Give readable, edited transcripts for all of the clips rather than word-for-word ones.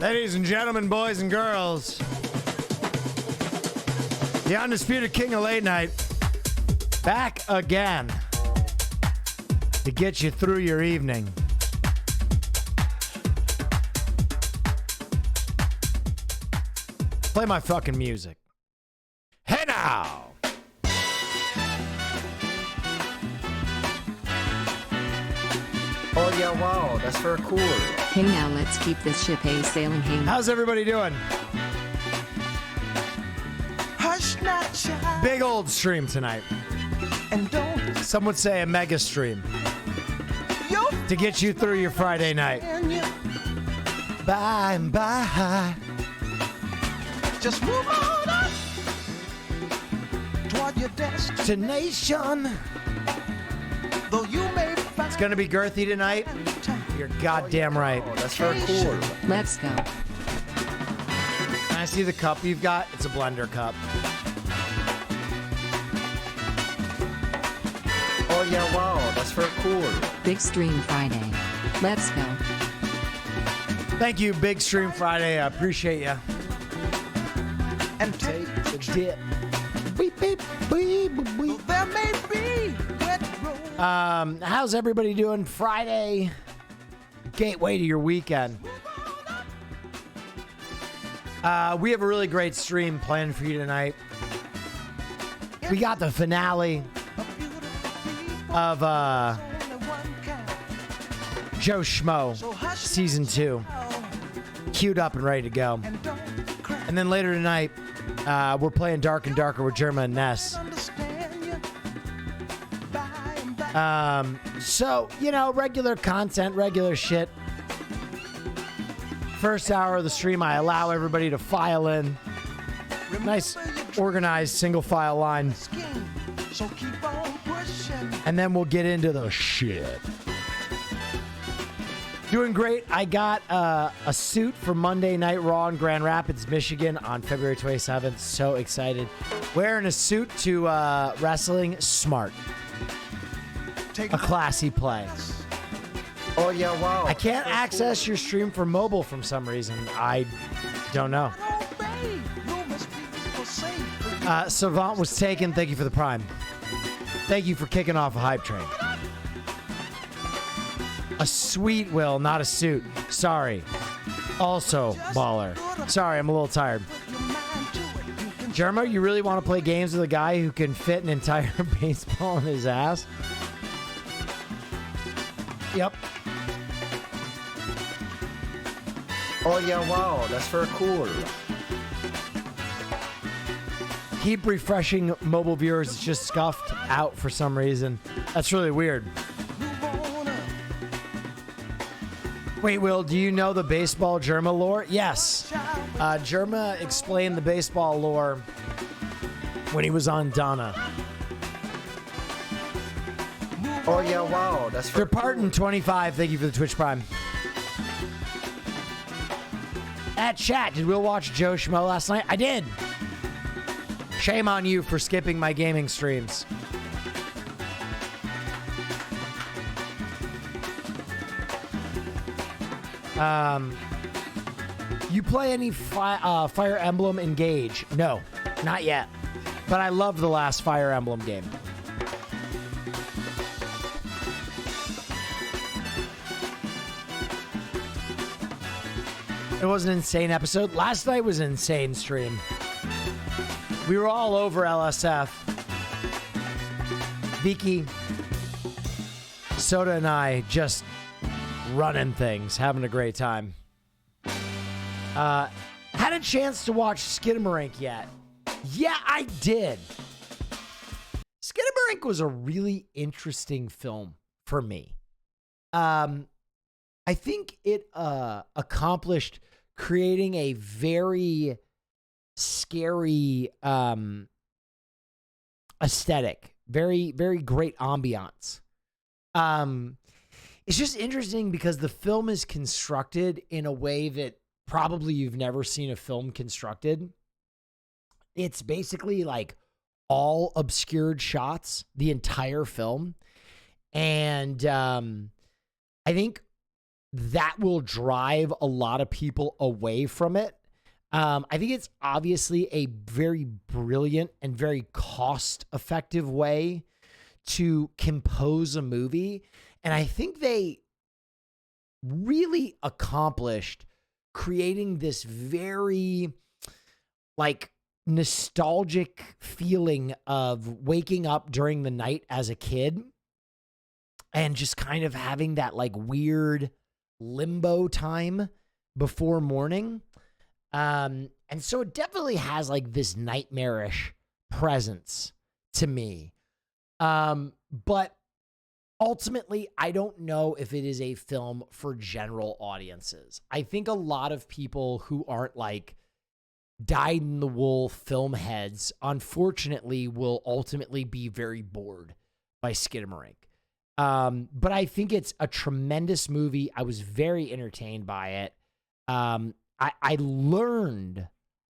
Ladies and gentlemen, boys and girls, the undisputed king of late night, back again to get you through your evening. Play my fucking music. Hey now! Oh yeah, wow, that's very cool. Hey now, let's keep this ship a sailing. Hey. How's everybody doing? Hush not, child. Big old stream tonight. And don't Some would say a mega stream yo to get you through your Friday night. and you Bye and bye. just move on up toward your destination. Destination. Though you may find It's gonna be girthy tonight. You're goddamn right. Oh, that's very cool. Let's go. Can I see the cup you've got? It's a blender cup. Oh yeah, wow, that's very cool. Big stream Friday. Let's go. Thank you, Big Stream Friday. I appreciate you. and take The dip. Beep, beep, beep, beep, beep. there may be wet road. How's everybody doing? Friday, gateway to your weekend. We have a really great stream planned for you tonight. We got the finale of Joe Schmo So hush season 2 queued up and ready to go. and don't cry. And then later tonight, we're playing Dark and Darker with JERMA and NES. Understand you. By and by. So, you know, regular content, regular shit. First hour of the stream, I allow everybody to file in. Nice, organized, single file line. Scheme. So keep on pushing. And then we'll get into the shit. Doing great. I got a suit for Monday Night Raw in Grand Rapids, Michigan on February 27th. So excited. Wearing a suit to wrestling. Smart. Take A classy play. Oh yeah, wow. I can't access your stream for mobile from some reason. I don't know. obey. Rumors people say. Savant was taken. Thank you for the prime. Thank you for kicking off a hype train. A sweet will, not a suit. Sorry. Also, baller. Sorry, I'm a little tired. Your mind to it. You can JERMA, you really want to play games with a guy who can fit an entire baseball in his ass? Yep. Oh yeah, wow, that's very cool. Keep refreshing mobile viewers. It's just scuffed out for some reason. That's really weird. move on up. Wait, Will, do you know the baseball JERMA lore? Yes. JERMA explained the baseball lore when he was on Donna. Oh yeah, wow, that's very Departin 25, thank you for the Twitch Prime. At chat, did Will watch Joe Schmo last night? I did. Shame on you for skipping my gaming streams. You play any Fire Emblem Engage? No, not yet. But I love the last Fire Emblem game. It was an insane episode. Last night was an insane stream. We were all over LSF. Vicky, Soda, and I just running things, having a great time. Had a chance to watch Skinamarink yet? Yeah, I did. Skinamarink was a really interesting film for me. I think it accomplished creating a very scary aesthetic, very, very great ambiance. It's just interesting because the film is constructed in a way that probably you've never seen a film constructed. It's basically like all obscured shots, the entire film. And I think that will drive a lot of people away from it. I think it's obviously a very brilliant and very cost-effective way to compose a movie. And I think they really accomplished creating this very like nostalgic feeling of waking up during the night as a kid and just kind of having that like weird limbo time before morning. And so it definitely has like this nightmarish presence to me. But ultimately, I don't know if it is a film for general audiences. I think a lot of people who aren't like dyed-in-the-wool film heads, unfortunately, will ultimately be very bored by Skinamarink. But I think it's a tremendous movie. I was very entertained by it. I learned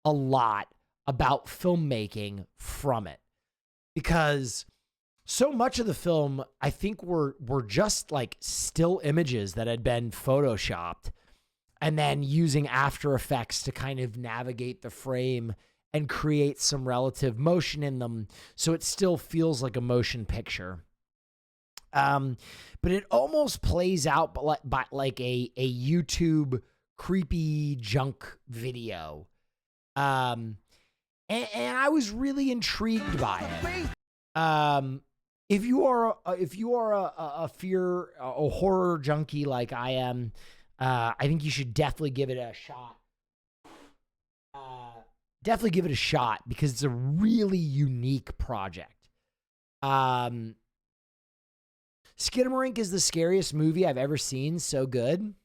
a lot about filmmaking from it because so much of the film, I think, were just like still images that had been photoshopped and then using After Effects to kind of navigate the frame and create some relative motion in them so it still feels like a motion picture. But it almost plays out by like a YouTube creepy junk video. And I was really intrigued by it. If you are a horror junkie like I am, I think you should definitely give it a shot. Definitely give it a shot because it's a really unique project. Skinamarink is the scariest movie I've ever seen. So good.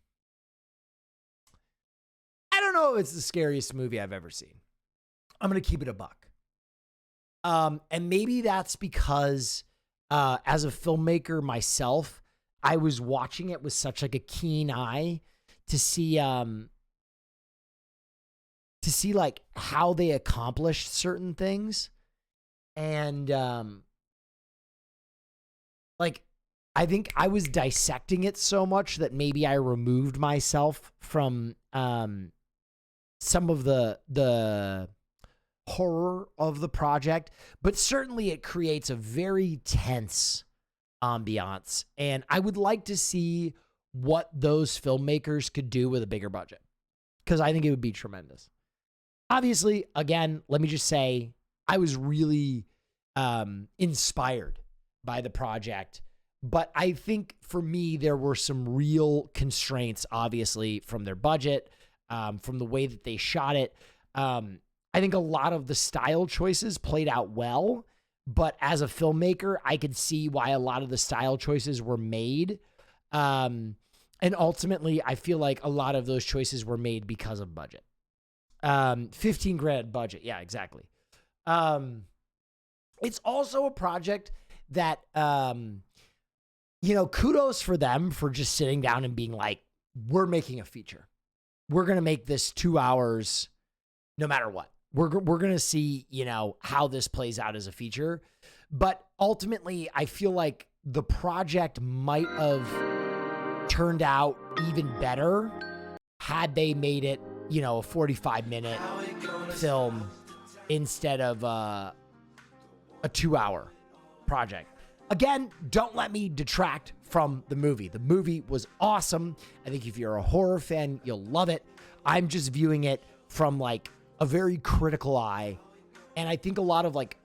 I don't know if it's the scariest movie I've ever seen. I'm going to keep it a buck. And maybe that's because as a filmmaker myself, I was watching it with such like a keen eye to see like how they accomplished certain things. And like I think I was dissecting it so much that maybe I removed myself from some of the horror of the project, but certainly it creates a very tense ambiance. And I would like to see what those filmmakers could do with a bigger budget, because I think it would be tremendous. Obviously, again, let me just say, I was really inspired by the project, but I think for me, there were some real constraints, obviously, from their budget, from the way that they shot it. I think a lot of the style choices played out well, but as a filmmaker, I could see why a lot of the style choices were made. And ultimately, I feel like a lot of those choices were made because of budget. 15 grand budget. Yeah, exactly. It's also a project that, kudos for them for just sitting down and being like, we're making a feature. We're going to make this 2 hours no matter what. We're going to see, how this plays out as a feature. But ultimately, I feel like the project might have turned out even better had they made it, a 45-minute film instead of a 2-hour project. Again, don't let me detract from the movie. The movie was awesome. I think if you're a horror fan, you'll love it. I'm just viewing it from like a very critical eye. And I think a lot of like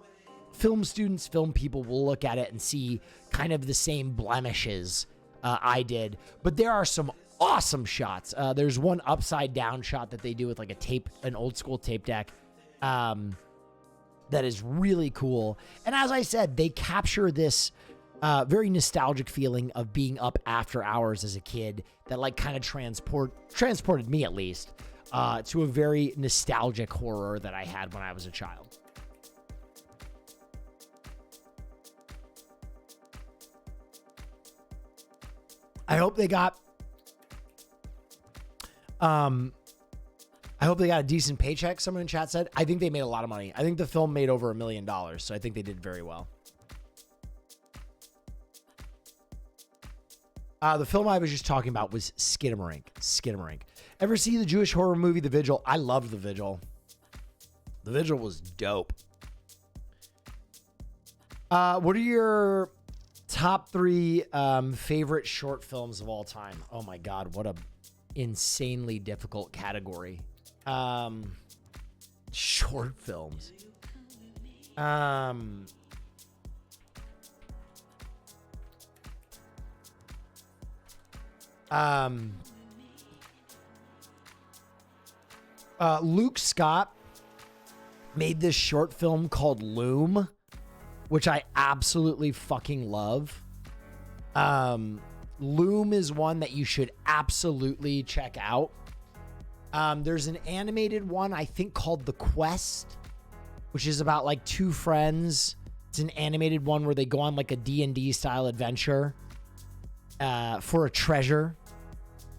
film students, film people will look at it and see kind of the same blemishes I did. But there are some awesome shots. There's one upside down shot that they do with like an old school tape deck. That is really cool. And as I said, they capture this very nostalgic feeling of being up after hours as a kid that like kind of transported me at least to a very nostalgic horror that I had when I was a child. I hope they got a decent paycheck. Someone in chat said. I think they made a lot of money. I think the film made over $1 million, so I think they did very well. The film I was just talking about was Skinamarink. Skinamarink. Ever see the Jewish horror movie The Vigil? I loved The Vigil. The Vigil was dope. What are your top 3 favorite short films of all time? Oh my God, what a insanely difficult category. Short films. Luke Scott made this short film called Loom, which I absolutely fucking love. Loom is one that you should absolutely check out. There's an animated one, I think, called The Quest, which is about like 2 friends. It's an animated one where they go on like a D&D style adventure for a treasure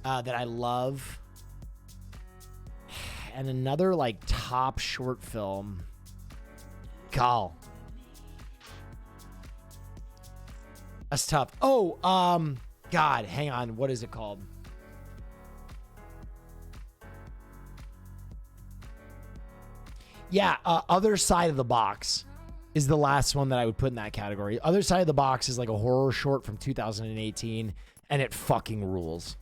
that I love. And another like top short film. God. That's tough. Oh, God, hang on. What is it called? Yeah, Other Side of the Box is the last one that I would put in that category. Other Side of the Box is like a horror short from 2018, and it fucking rules.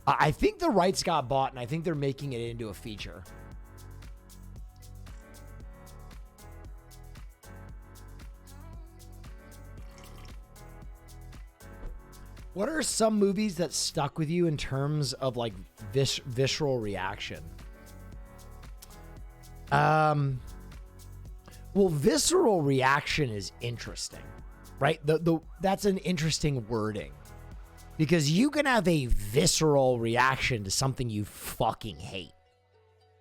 I think the rights got bought, and I think they're making it into a feature. What are some movies that stuck with you in terms of like visceral reaction? Well, visceral reaction is interesting, right? That's an interesting wording, because you can have a visceral reaction to something you fucking hate.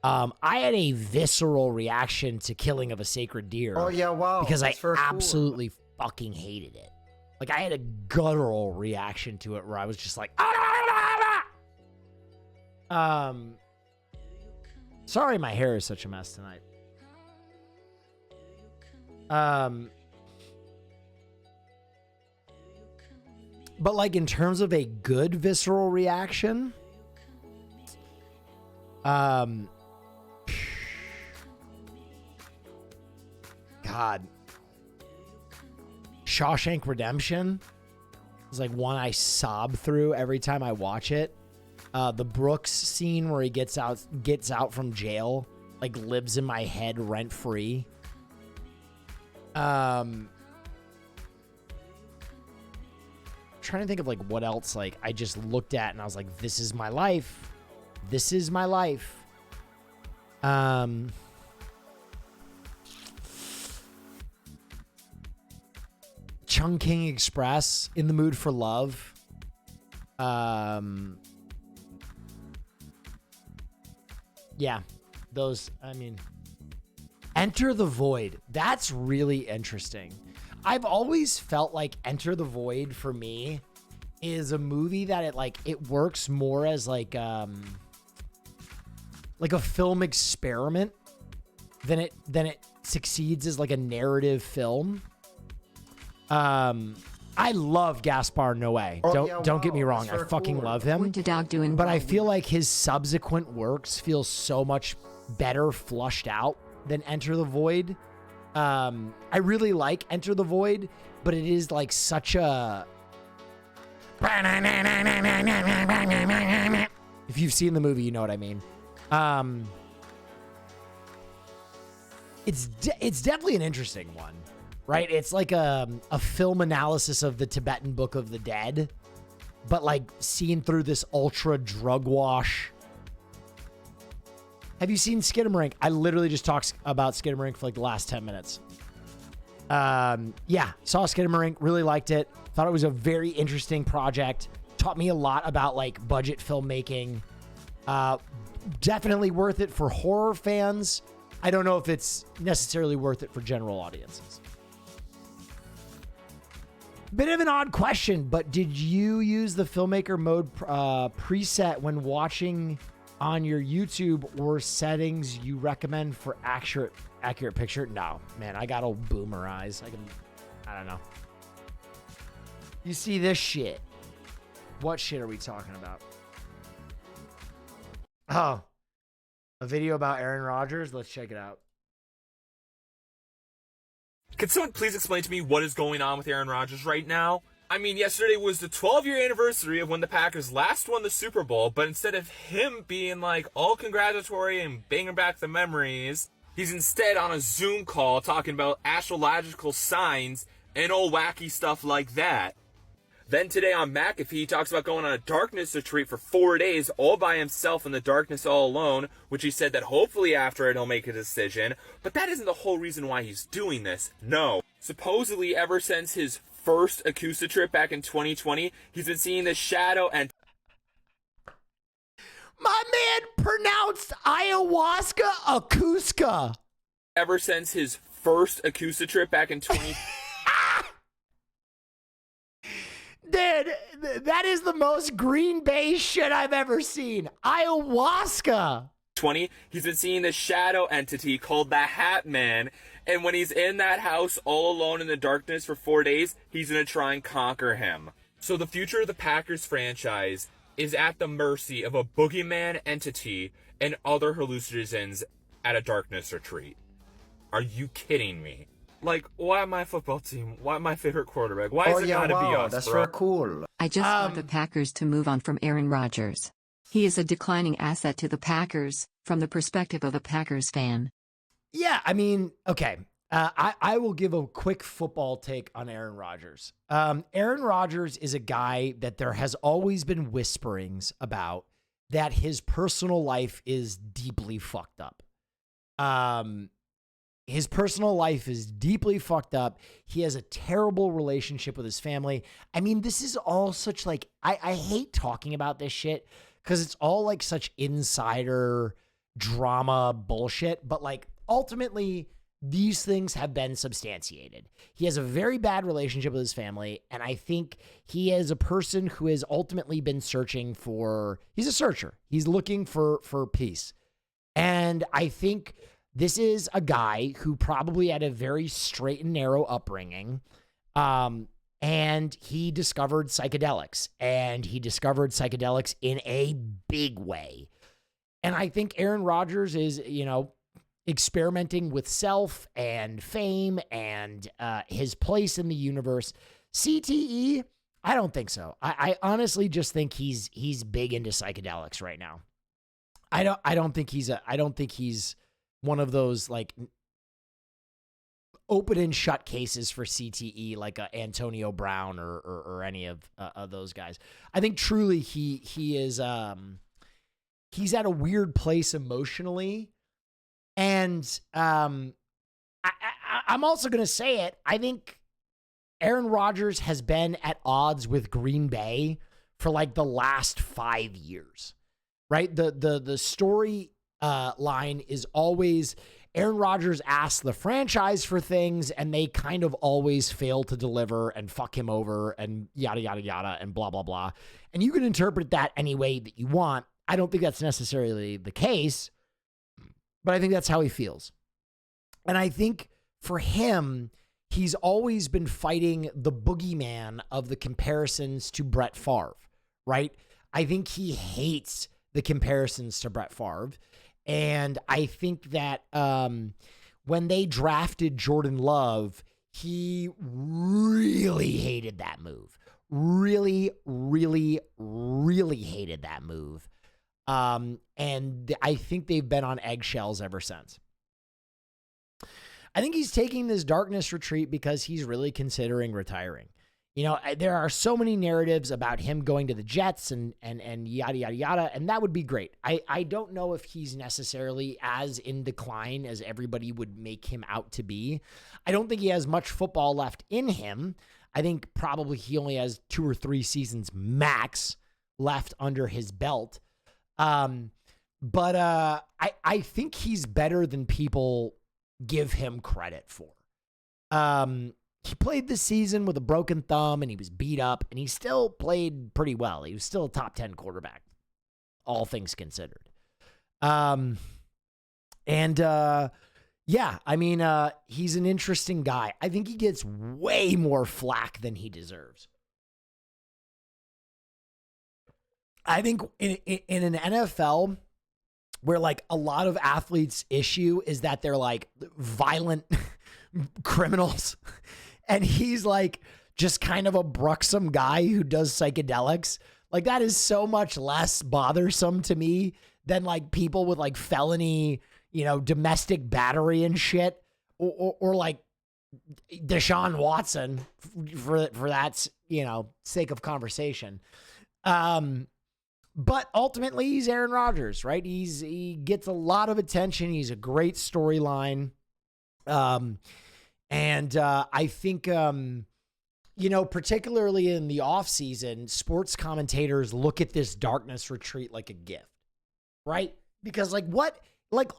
I had a visceral reaction to Killing of a Sacred Deer. Oh yeah, wow. Because I That's absolutely fucking hated it. Like, I had a guttural reaction to it where I was just like, sorry, my hair is such a mess tonight. But like in terms of a good visceral reaction, God, Shawshank Redemption is like one I sob through every time I watch it. The Brooks scene where he gets out from jail, like, lives in my head rent free. Trying to think of like what else like I just looked at and I was like, this is my life. This is my life. Chungking Express, In the Mood for Love. Yeah, those, I mean, Enter the Void. That's really interesting. I've always felt like Enter the Void for me is a movie that it works more as like a film experiment than it succeeds as like a narrative film. I love Gaspar Noé. Don't get me wrong. I fucking love him. What did dog do in But I feel like his subsequent works feel so much better flushed out than Enter the Void. I really like Enter the Void, but it is like such a... If you've seen the movie, you know what I mean. It's definitely an interesting one, right? It's like a film analysis of the Tibetan Book of the Dead, but like seen through this ultra drug wash. Have you seen Skinamarink? I literally just talked about Skinamarink for like the last 10 minutes. Yeah, saw Skinamarink, really liked it. Thought it was a very interesting project. Taught me a lot about like budget filmmaking. Definitely worth it for horror fans. I don't know if it's necessarily worth it for general audiences. Bit of an odd question, but did you use the filmmaker mode preset when watching on your YouTube, or settings you recommend for accurate picture? No, man, I got old boomer eyes. I don't know. You see this shit. What shit are we talking about? Oh, a video about Aaron Rodgers. Let's check it out. Can someone please explain to me what is going on with Aaron Rodgers right now? I mean, yesterday was the 12-year anniversary of when the Packers last won the Super Bowl, but instead of him being like all congratulatory and bringing back the memories, he's instead on a Zoom call talking about astrological signs and all wacky stuff like that. Then today on McAfee, he talks about going on a darkness retreat for 4 days all by himself in the darkness all alone, which he said that hopefully after it he'll make a decision. But that isn't the whole reason why he's doing this. No. Supposedly ever since his first acoustic trip back in 2020, he's been seeing the shadow and... My man pronounced ayahuasca akuska. Ever since his first acoustic trip back in 2020... Dude, that is the most Green Bay shit I've ever seen. Ayahuasca. He's been seeing this shadow entity called the Hat Man, and when he's in that house all alone in the darkness for 4 days, he's gonna try and conquer him. So the future of the Packers franchise is at the mercy of a boogeyman entity and other hallucinogens at a darkness retreat. Are you kidding me? Like, why my football team? Why my favorite quarterback? Why is it gotta be us, that's bro? very cool. I just want the Packers to move on from Aaron Rodgers. He is a declining asset to the Packers, from the perspective of a Packers fan. Yeah, I mean, okay. I will give a quick football take on Aaron Rodgers. Aaron Rodgers is a guy that there has always been whisperings about that his personal life is deeply fucked up. His personal life is deeply fucked up. He has a terrible relationship with his family. I mean, this is all such like, I hate talking about this shit because it's all like such insider drama bullshit. But like ultimately, these things have been substantiated. He has a very bad relationship with his family. And I think he is a person who has ultimately been searching for, he's a searcher. He's looking for peace. And I think this is a guy who probably had a very straight and narrow upbringing. And he discovered psychedelics, and he discovered psychedelics in a big way. And I think Aaron Rodgers is, you know, experimenting with self and fame and his place in the universe. CTE, I don't think so. I honestly just think he's big into psychedelics right now. I don't think he's one of those like open and shut cases for CTE like Antonio Brown or any of those guys. I think truly he is he's at a weird place emotionally. And I'm also going to say it. I think Aaron Rodgers has been at odds with Green Bay for like the last 5 years, right? The story line is always Aaron Rodgers asks the franchise for things and they kind of always fail to deliver and fuck him over and yada, yada, yada, and blah, blah, blah. And you can interpret that any way that you want. I don't think that's necessarily the case, but I think that's how he feels. And I think for him, he's always been fighting the boogeyman of the comparisons to Brett Favre, right? I think he hates the comparisons to Brett Favre. And I think that when they drafted Jordan Love, he really hated that move. Really, really, really hated that move. And I think they've been on eggshells ever since. I think he's taking this darkness retreat because he's really considering retiring. You know, there are so many narratives about him going to the Jets and yada, yada, yada, and that would be great. I don't know if he's necessarily as in decline as everybody would make him out to be. I don't think he has much football left in him. I think probably he only has 2 or 3 seasons max left under his belt. But I think he's better than people give him credit for. He played this season with a broken thumb and he was beat up and he still played pretty well. He was still a top 10 quarterback, all things considered. Yeah, I mean, he's an interesting guy. I think he gets way more flack than he deserves. I think in an NFL where like a lot of athletes' issue is that they're like violent criminals, and he's like just kind of a bruxom guy who does psychedelics. Like that is so much less bothersome to me than like people with like felony, domestic battery and shit, or like Deshaun Watson for that, sake of conversation. But ultimately he's Aaron Rodgers, right? He gets a lot of attention. He's a great storyline. And I think, particularly in the off season, sports commentators look at this darkness retreat like a gift, right? Because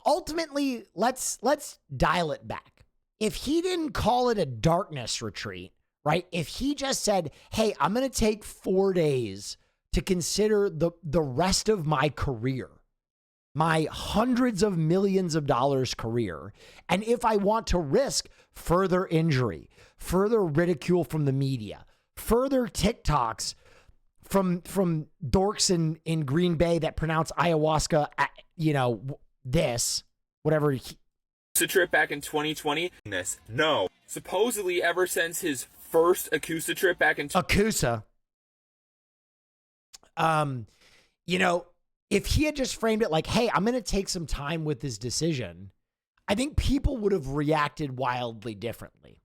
ultimately let's dial it back. If he didn't call it a darkness retreat, right? If he just said, hey, I'm going to take 4 days to consider the rest of my career, my hundreds of millions of dollars career. And if I want to risk further injury, further ridicule from the media, further TikToks from dorks in Green Bay that pronounce ayahuasca, whatever. The trip back in 2020. No. Supposedly ever since his first Akusa trip back in Akusa. If he had just framed it like, hey, I'm going to take some time with this decision, I think people would have reacted wildly differently.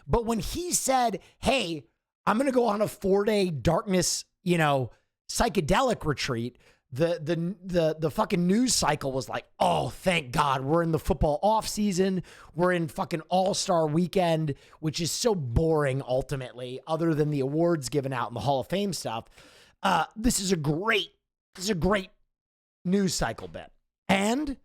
But when he said, hey, I'm going to go on a 4-day darkness, psychedelic retreat, the fucking news cycle was like, oh, thank God, we're in the football off season. We're in fucking All-Star weekend, which is so boring ultimately, other than the awards given out and the Hall of Fame stuff. This is a great news cycle bit. And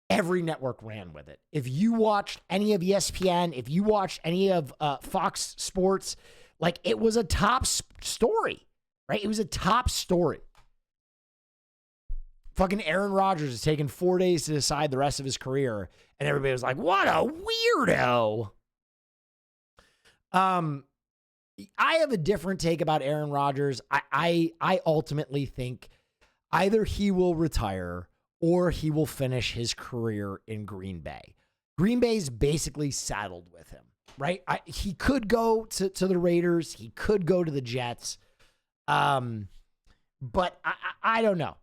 every network ran with it. If you watched any of ESPN, if you watched any of Fox Sports, like it was a top story, right? It was a top story. Fucking Aaron Rodgers has taken 4 days to decide the rest of his career. And everybody was like, what a weirdo. I have a different take about Aaron Rodgers. I ultimately think either he will retire or he will finish his career in Green Bay. Green Bay's basically saddled with him, right? He could go to the Raiders. He could go to the Jets. But I don't know.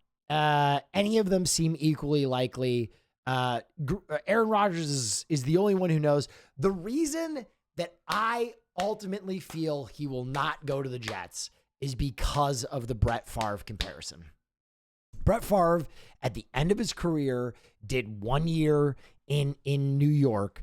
Any of them seem equally likely. Aaron Rodgers is the only one who knows. The reason that I ultimately feel he will not go to the Jets is because of the Brett Favre comparison. Brett Favre, at the end of his career, did 1 year in New York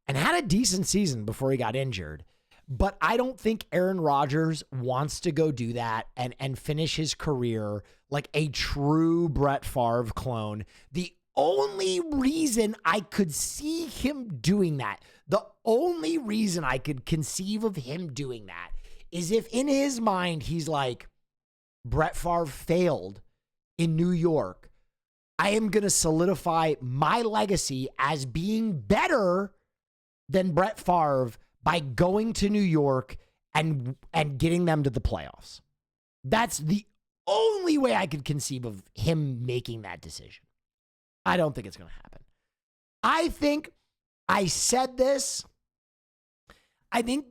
and had a decent season before he got injured. But I don't think Aaron Rodgers wants to go do that and finish his career like a true Brett Favre clone. The only reason I could see him doing that, the only reason I could conceive of him doing that is if in his mind he's like, Brett Favre failed in New York. I am going to solidify my legacy as being better than Brett Favre by going to New York and getting them to the playoffs. That's the only way I could conceive of him making that decision. I don't think it's going to happen. I think I said this. I think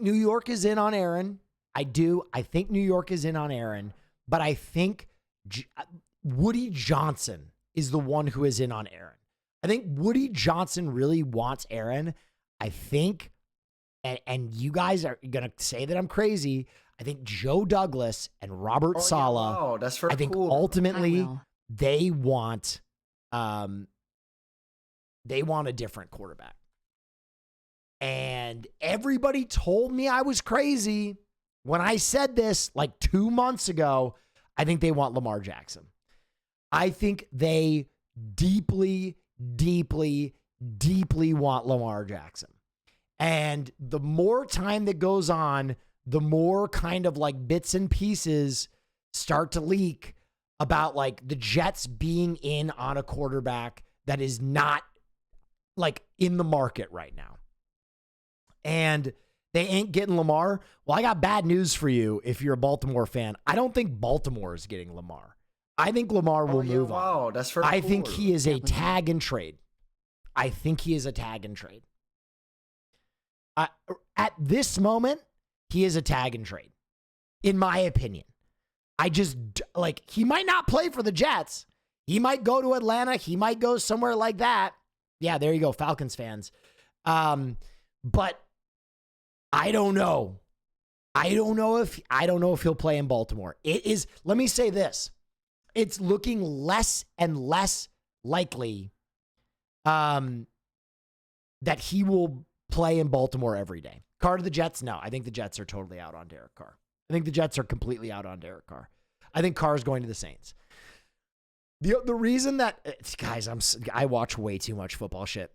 New York is in on Aaron. I do. I think New York is in on Aaron, but I think Woody Johnson is the one who is in on Aaron. I think Woody Johnson really wants Aaron. I think, and you guys are going to say that I'm crazy, I think Joe Douglas and Robert Saleh, yeah, wow, that's very I think cool. ultimately they want a different quarterback. And everybody told me I was crazy when I said this like 2 months ago. I think they want Lamar Jackson. I think they deeply, deeply, deeply want Lamar Jackson. And the more time that goes on, the more kind of like bits and pieces start to leak about like the Jets being in on a quarterback that is not like in the market right now. And They ain't getting Lamar. Well, I got bad news for you if you're a Baltimore fan. I don't think Baltimore is getting Lamar. I think Lamar will move on. Wow, that's very I cool. think he is a tag and trade. I think he is a tag and trade. At this moment, he is a tag and trade, in my opinion. I just, like, he might not play for the Jets. He might go to Atlanta. He might go somewhere like that. Yeah, there you go, Falcons fans. But I don't know. I don't know if he'll play in Baltimore. It is, let me say this. It's looking less and less likely that he will play in Baltimore every day. Carr to the Jets? No, I think the Jets are totally out on Derek Carr. I think the Jets are completely out on Derek Carr. I think Carr is going to the Saints. The reason that, guys, I watch way too much football shit.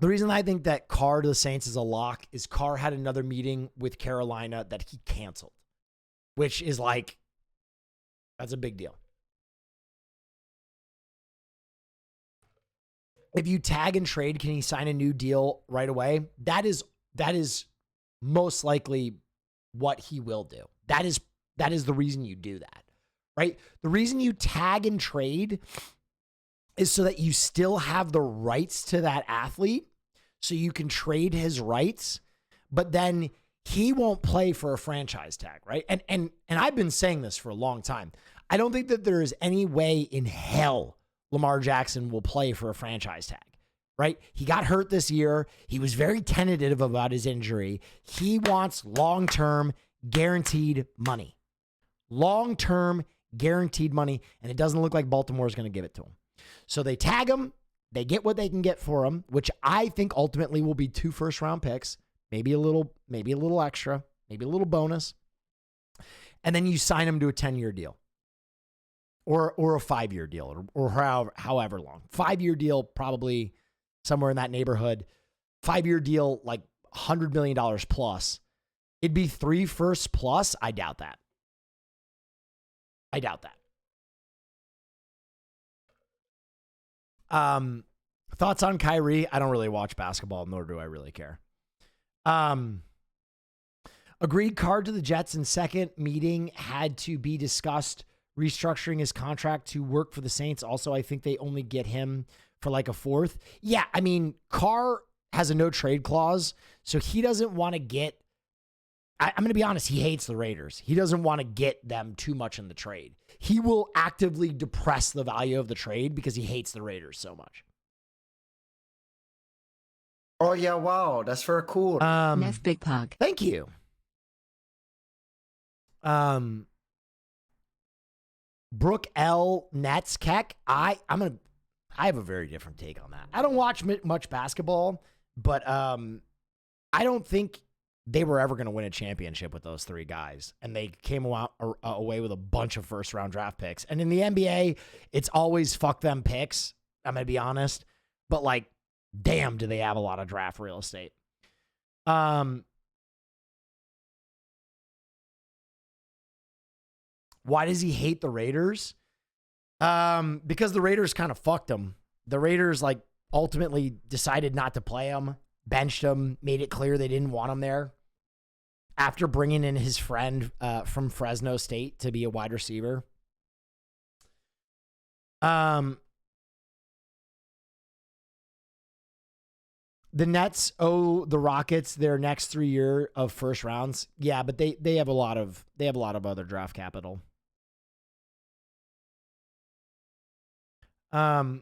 The reason I think that Carr to the Saints is a lock is Carr had another meeting with Carolina that he canceled, which is like, that's a big deal. If you tag and trade, can he sign a new deal right away? That is most likely what he will do. That is the reason you do that, right? The reason you tag and trade is so that you still have the rights to that athlete, so you can trade his rights, but then he won't play for a franchise tag, right? And I've been saying this for a long time. I don't think that there is any way in hell Lamar Jackson will play for a franchise tag, right? He got hurt this year. He was very tentative about his injury. He wants long-term guaranteed money. Long-term guaranteed money, and it doesn't look like Baltimore is going to give it to him. So they tag him. They get what they can get for him, which I think ultimately will be 2 first-round picks, maybe a little extra, maybe a little bonus. And then you sign him to a 10-year deal. Or a 5-year deal, or however long. 5-year deal, probably somewhere in that neighborhood. 5-year deal, like $100 million plus. It'd be 3 firsts plus. I doubt that. Thoughts on Kyrie? I don't really watch basketball, nor do I really care. Agreed card to the Jets in second meeting had to be discussed. Restructuring his contract to work for the Saints. Also, I think they only get him for like a 4th. Yeah, I mean, Carr has a no trade clause, so he doesn't want to get, I'm going to be honest, he hates the Raiders. He doesn't want to get them too much in the trade. He will actively depress the value of the trade because he hates the Raiders so much. Oh, yeah, wow. That's very cool. Neff Big Pug. Thank you. Brooke L. Nets Keck. I have a very different take on that. I don't watch much basketball, but I don't think they were ever going to win a championship with those 3 guys. And they came away with a bunch of first-round draft picks. And in the NBA, it's always fuck them picks. I'm going to be honest. But, like, damn, do they have a lot of draft real estate. Why does he hate the Raiders? Because the Raiders kind of fucked him. The Raiders, like, ultimately decided not to play him, benched him, made it clear they didn't want him there. After bringing in his friend from Fresno State to be a wide receiver. The Nets owe the Rockets their next 3 year of first rounds. Yeah, but they have a lot of other draft capital. I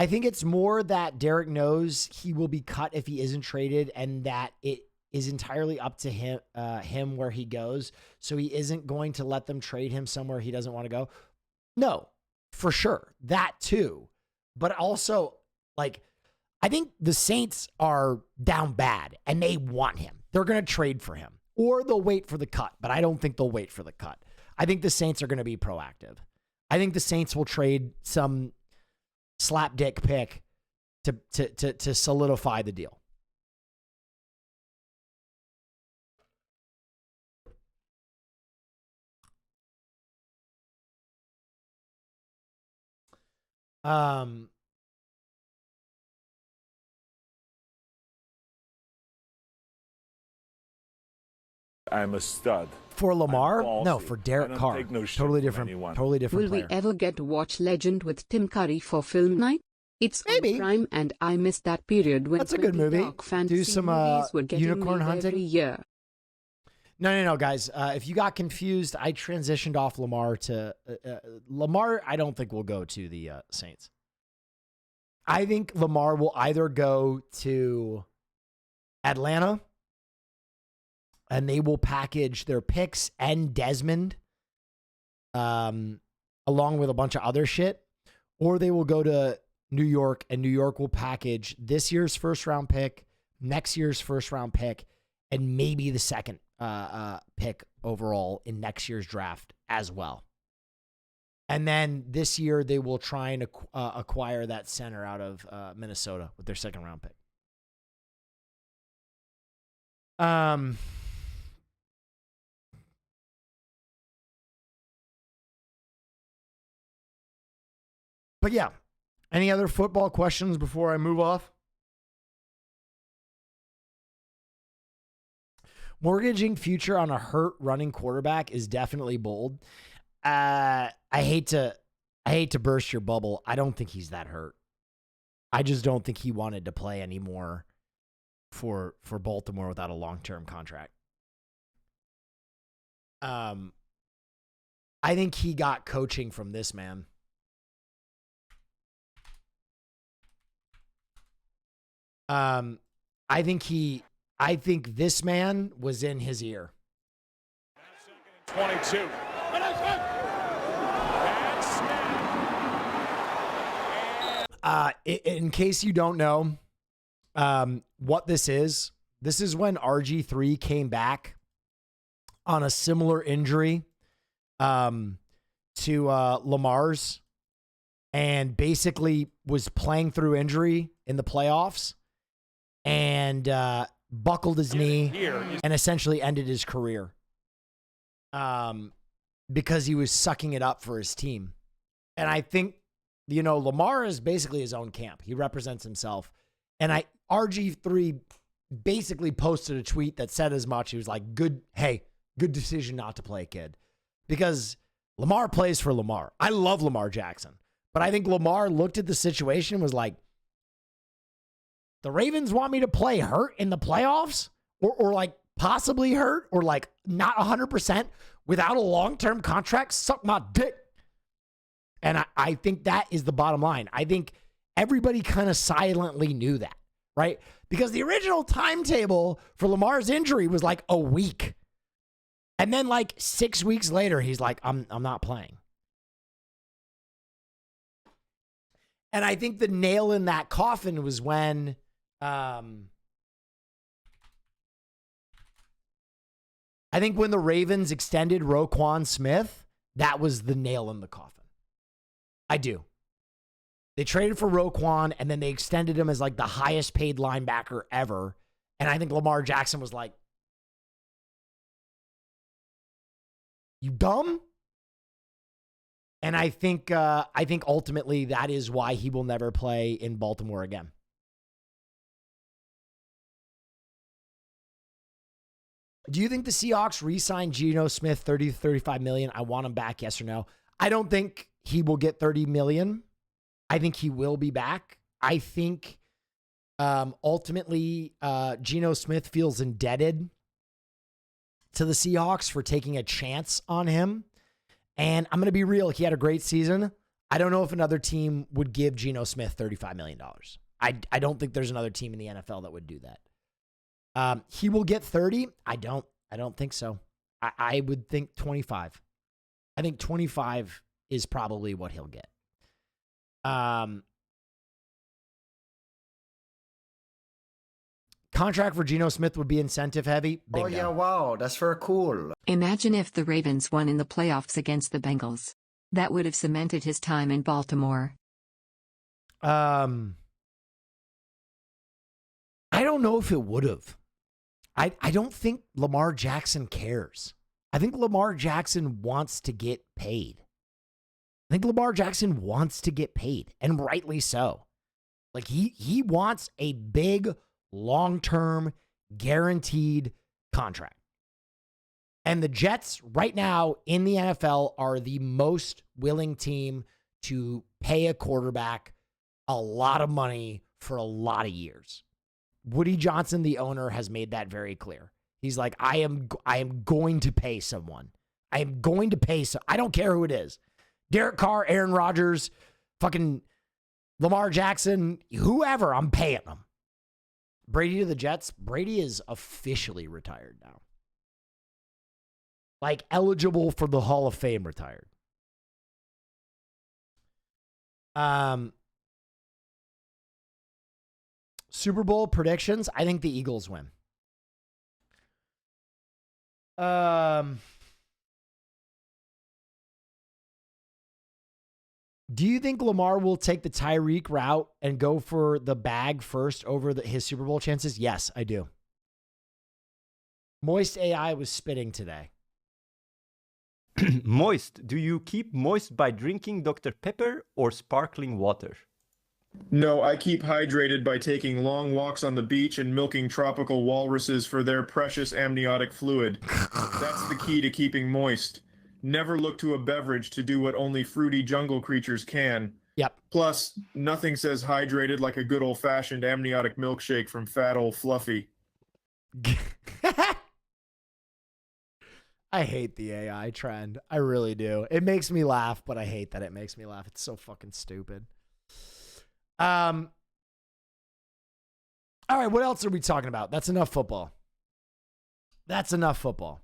think it's more that Derek knows he will be cut if he isn't traded, and that it is entirely up to him where he goes. So he isn't going to let them trade him somewhere he doesn't want to go. No, for sure. That too. But also, like, I think the Saints are down bad and they want him. They're going to trade for him, or they'll wait for the cut, but I don't think they'll wait for the cut. I think the Saints are going to be proactive. I think the Saints will trade some slapdick pick to solidify the deal. I'm a stud. For Lamar? I'm No, ballsy. for I Derek don't Carr. take no shit Totally from different. anyone. Totally different Will we player. ever get to watch Legend with Tim Curry for film night? It's Maybe. on Prime, and I missed that period when That's a good 20 movie. dark fantasy Do some movies were getting unicorn made hunting. every year. No, guys. If you got confused, I transitioned off Lamar to Lamar. I don't think will go to the Saints. I think Lamar will either go to Atlanta, and they will package their picks and Desmond, along with a bunch of other shit, or they will go to New York, and New York will package this year's first round pick, next year's first round pick, and maybe the second pick overall in next year's draft as well. And then this year they will try and acquire that center out of Minnesota with their second round pick. But yeah, any other football questions before I move off? Mortgaging future on a hurt running quarterback is definitely bold. I hate to burst your bubble. I don't think he's that hurt. I just don't think he wanted to play anymore for Baltimore without a long-term contract. I think he got coaching from this man. I think this man was in his ear. 22. In case you don't know what this is when RG3 came back on a similar injury to Lamar's and basically was playing through injury in the playoffs and buckled his knee and essentially ended his career because he was sucking it up for his team. And I think, Lamar is basically his own camp. He represents himself. And RG3 basically posted a tweet that said as much. He was like, good decision not to play, kid. Because Lamar plays for Lamar. I love Lamar Jackson. But I think Lamar looked at the situation and was like, the Ravens want me to play hurt in the playoffs? Or like possibly hurt? Or like not 100% without a long-term contract? Suck my dick. And I think that is the bottom line. I think everybody kind of silently knew that, right? Because the original timetable for Lamar's injury was like a week. And then like 6 weeks later, he's like, I'm not playing. And I think the nail in that coffin was when I think when the Ravens extended Roquan Smith, that was the nail in the coffin. I do. They traded for Roquan, and then they extended him as like the highest paid linebacker ever. And I think Lamar Jackson was like, you dumb? And I think ultimately that is why he will never play in Baltimore again. Do you think the Seahawks re-sign Geno Smith 30 to 35 million? I want him back, yes or no? I don't think he will get 30 million. I think he will be back. I think ultimately Geno Smith feels indebted to the Seahawks for taking a chance on him. And I'm going to be real. He had a great season. I don't know if another team would give Geno Smith $35 million. I don't think there's another team in the NFL that would do that. He will get 30. I don't think so. I would think 25. I think 25 is probably what he'll get. Contract for Geno Smith would be incentive heavy. Bingo. Oh yeah, wow, that's very cool. Imagine if the Ravens won in the playoffs against the Bengals. That would have cemented his time in Baltimore. I don't know if it would have. I don't think Lamar Jackson cares. I think Lamar Jackson wants to get paid. I think Lamar Jackson wants to get paid, and rightly so. Like he wants a big, long-term, guaranteed contract. And the Jets right now in the NFL are the most willing team to pay a quarterback a lot of money for a lot of years. Woody Johnson, the owner, has made that very clear. He's like, I am going to pay someone. I am going to pay I don't care who it is. Derek Carr, Aaron Rodgers, fucking Lamar Jackson, whoever, I'm paying them. Brady to the Jets. Brady is officially retired now. Like eligible for the Hall of Fame retired. Super Bowl predictions. I think the Eagles win. Do you think Lamar will take the Tyreek route and go for the bag first over his Super Bowl chances? Yes, I do. Moist AI was spitting today. Moist. Do you keep moist by drinking Dr. Pepper or sparkling water? No, I keep hydrated by taking long walks on the beach and milking tropical walruses for their precious amniotic fluid. That's the key to keeping moist. Never look to a beverage to do what only fruity jungle creatures can. Yep. Plus, nothing says hydrated like a good old-fashioned amniotic milkshake from Fat Old Fluffy. I hate the AI trend. I really do. It makes me laugh, but I hate that it makes me laugh. It's so fucking stupid. All right, what else are we talking about? That's enough football. That's enough football.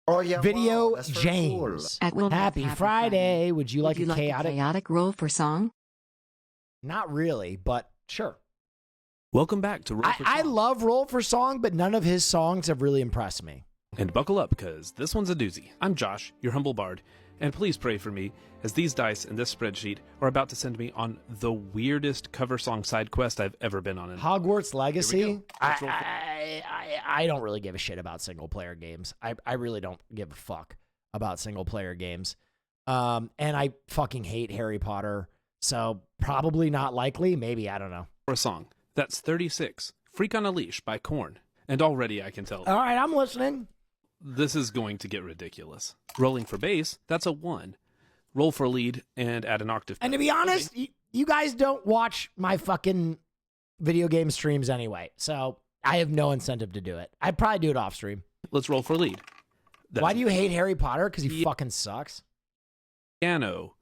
Oh yeah, Video wow, that's very James. At Will Happy Friday. Would you like a chaotic roll for song? Not really, but sure. Welcome back to Roll for I Song. love Roll for Song, but none of his songs have really impressed me. And buckle up, because this one's a doozy. I'm Josh, your humble bard, and please pray for me, as these dice and this spreadsheet are about to send me on the weirdest cover song side quest I've ever been on. Hogwarts Legacy. Let's roll for- I don't really give a shit about single player games. I really don't give a fuck about single player games. And I fucking hate Harry Potter. So probably not likely. Maybe, I don't know. For a song. That's 36. Freak on a Leash by Korn. And already I can tell. All right, I'm listening. This is going to get ridiculous. Rolling for bass, that's a 1. Roll for lead and add an octave. And to be honest, you guys don't watch my fucking video game streams anyway. So I have no incentive to do it. I'd probably do it off stream. Let's roll for lead. Why do you hate Harry Potter? Because he fucking sucks. Piano,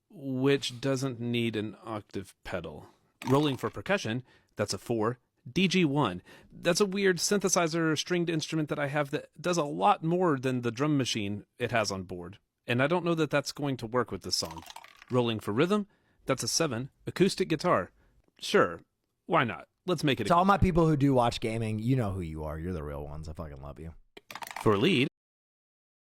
which doesn't need an octave pedal. Rolling for percussion, that's a 4. DG1, that's a weird synthesizer stringed instrument that I have that does a lot more than the drum machine it has on board. And I don't know that that's going to work with this song. Rolling for rhythm, that's a 7. Acoustic guitar, sure, why not? Let's make it To all my people who do watch gaming, you know who you are. You're the real ones. I fucking love you. For lead,